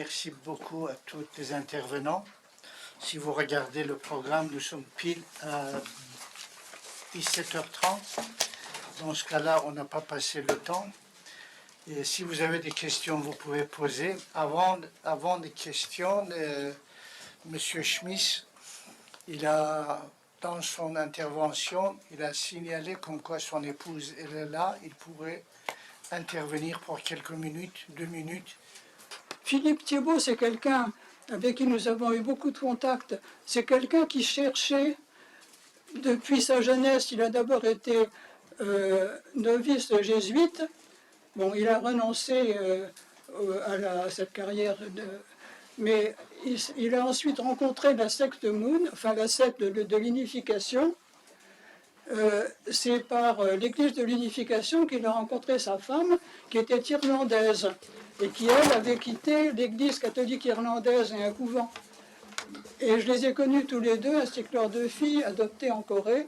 merci beaucoup à tous les intervenants. Si vous regardez le programme, nous sommes pile à 17h30. Dans ce cas-là, on n'a pas passé le temps. Et si vous avez des questions, vous pouvez poser. Avant des questions, M. Schmiss, il a, dans son intervention, il a signalé comme quoi son épouse elle est là, il pourrait intervenir pour quelques minutes, 2 minutes. Philippe Thiebaud, c'est quelqu'un avec qui nous avons eu beaucoup de contacts. C'est quelqu'un qui cherchait, depuis sa jeunesse, il a d'abord été novice jésuite. Bon, il a renoncé à cette carrière, mais il a ensuite rencontré la secte Moon, enfin la secte de l'unification. C'est par l'église de l'unification qu'il a rencontré sa femme, qui était irlandaise, et qui, elle, avait quitté l'église catholique irlandaise et un couvent. Et je les ai connus tous les deux, ainsi que leurs 2 filles, adoptées en Corée.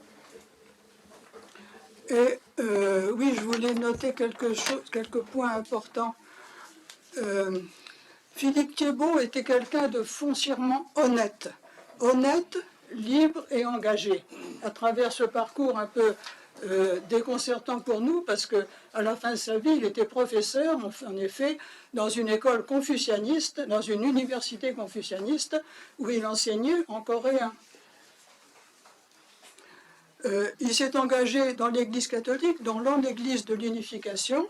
Et oui, je voulais noter quelques points importants. Philippe Thiebaud était quelqu'un de foncièrement honnête. Honnête, libre et engagé. À travers ce parcours un peu déconcertant pour nous, parce qu'à la fin de sa vie, il était professeur, en effet, dans une école confucianiste, dans une université confucianiste, où il enseignait en coréen. Il s'est engagé dans l'Église catholique, dans l'Église de l'unification,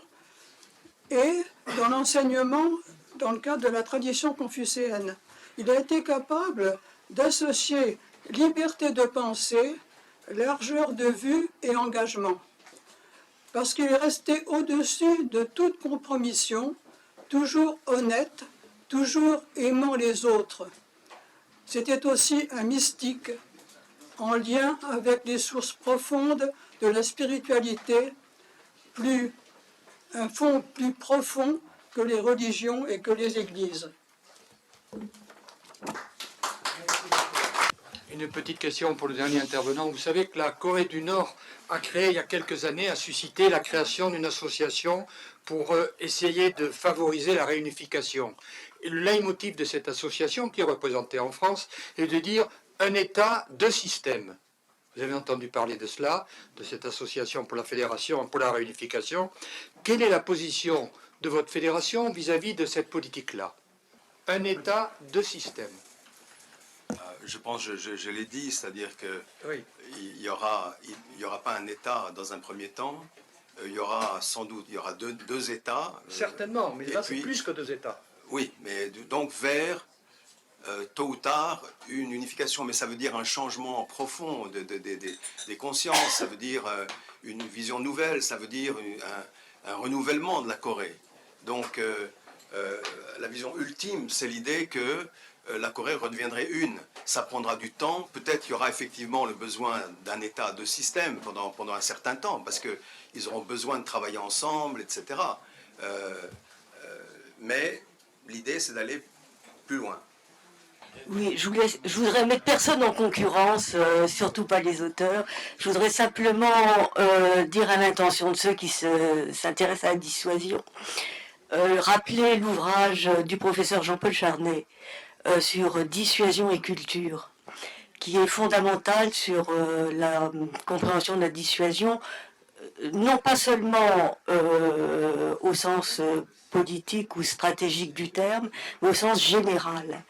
et dans l'enseignement dans le cadre de la tradition confucéenne. Il a été capable d'associer liberté de pensée, largeur de vue et engagement. Parce qu'il est resté au-dessus de toute compromission, toujours honnête, toujours aimant les autres. C'était aussi un mystique, en lien avec les sources profondes de la spiritualité, un fond plus profond que les religions et que les églises. Une petite question pour le dernier intervenant. Vous savez que la Corée du Nord a créé il y a quelques années, a suscité la création d'une association pour essayer de favoriser la réunification. Et le leitmotiv de cette association, qui est représentée en France, est de dire un État, 2 systèmes. Vous avez entendu parler de cela, de cette association pour la fédération, pour la réunification. Quelle est la position de votre fédération vis-à-vis de cette politique-là? Un État, 2 systèmes. Je pense, je l'ai dit, c'est-à-dire que Oui. il y aura pas un État dans un premier temps. Il y aura sans doute, deux États. Certainement, mais là c'est puis, plus que 2 États. Oui, mais donc vers tôt ou tard une unification, mais ça veut dire un changement profond des consciences, ça veut dire une vision nouvelle, ça veut dire un renouvellement de la Corée. Donc la vision ultime, c'est l'idée que la Corée redeviendrait une. Ça prendra du temps. Peut-être qu'il y aura effectivement le besoin d'un État de système pendant un certain temps, parce qu'ils auront besoin de travailler ensemble, etc. Mais l'idée, c'est d'aller plus loin. Oui, je voudrais mettre personne en concurrence, surtout pas les auteurs. Je voudrais simplement dire à l'intention de ceux qui s'intéressent à la dissuasion, rappeler l'ouvrage du professeur Jean-Paul Charnay sur dissuasion et culture, qui est fondamental sur la compréhension de la dissuasion, non pas seulement au sens politique ou stratégique du terme, mais au sens général.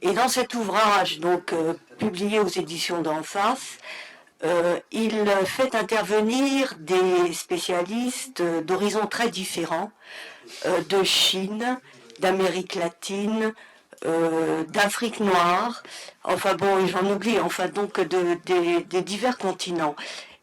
Et dans cet ouvrage, donc publié aux éditions d'En Face, il fait intervenir des spécialistes d'horizons très différents, de Chine, d'Amérique latine, d'Afrique noire, enfin bon, j'en oublie, enfin donc des divers continents.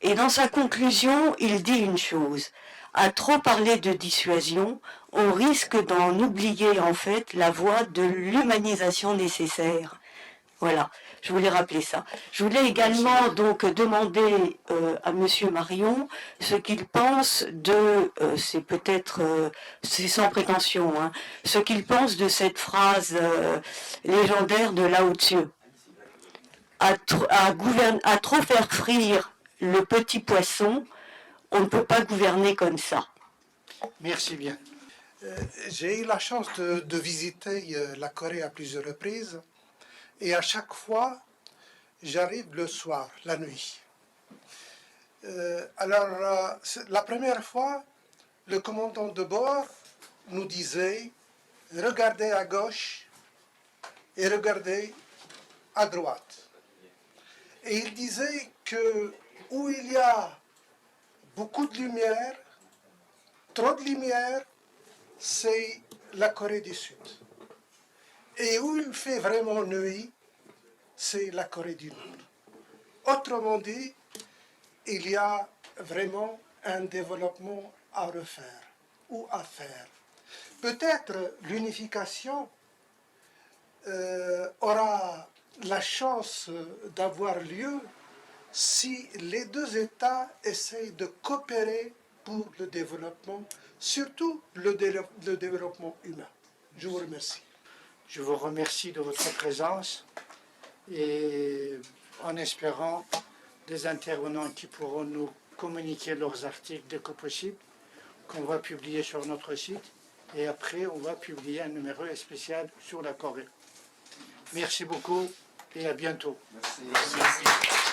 Et dans sa conclusion, il dit une chose: à trop parler de dissuasion, on risque d'en oublier en fait la voie de l'humanisation nécessaire. Voilà, je voulais rappeler ça. Je voulais également donc demander à Monsieur Marion ce qu'il pense de, c'est peut-être, c'est sans prétention, hein, ce qu'il pense de cette phrase légendaire de Lao Tzu. À trop faire frire le petit poisson, on ne peut pas gouverner comme ça. Merci bien. J'ai eu la chance de visiter la Corée à plusieurs reprises et à chaque fois, j'arrive le soir, la nuit. La première fois, le commandant de bord nous disait « Regardez à gauche et regardez à droite ». Et il disait que où il y a beaucoup de lumière, trop de lumière, c'est la Corée du Sud. Et où il fait vraiment nuit, c'est la Corée du Nord. Autrement dit, il y a vraiment un développement à refaire ou à faire. Peut-être l'unification aura la chance d'avoir lieu si les deux États essayent de coopérer pour le développement, surtout le développement humain. Je vous remercie. Je vous remercie de votre présence et en espérant des intervenants qui pourront nous communiquer leurs articles dès que possible, qu'on va publier sur notre site, et après on va publier un numéro spécial sur la Corée. Merci beaucoup et à bientôt. Merci.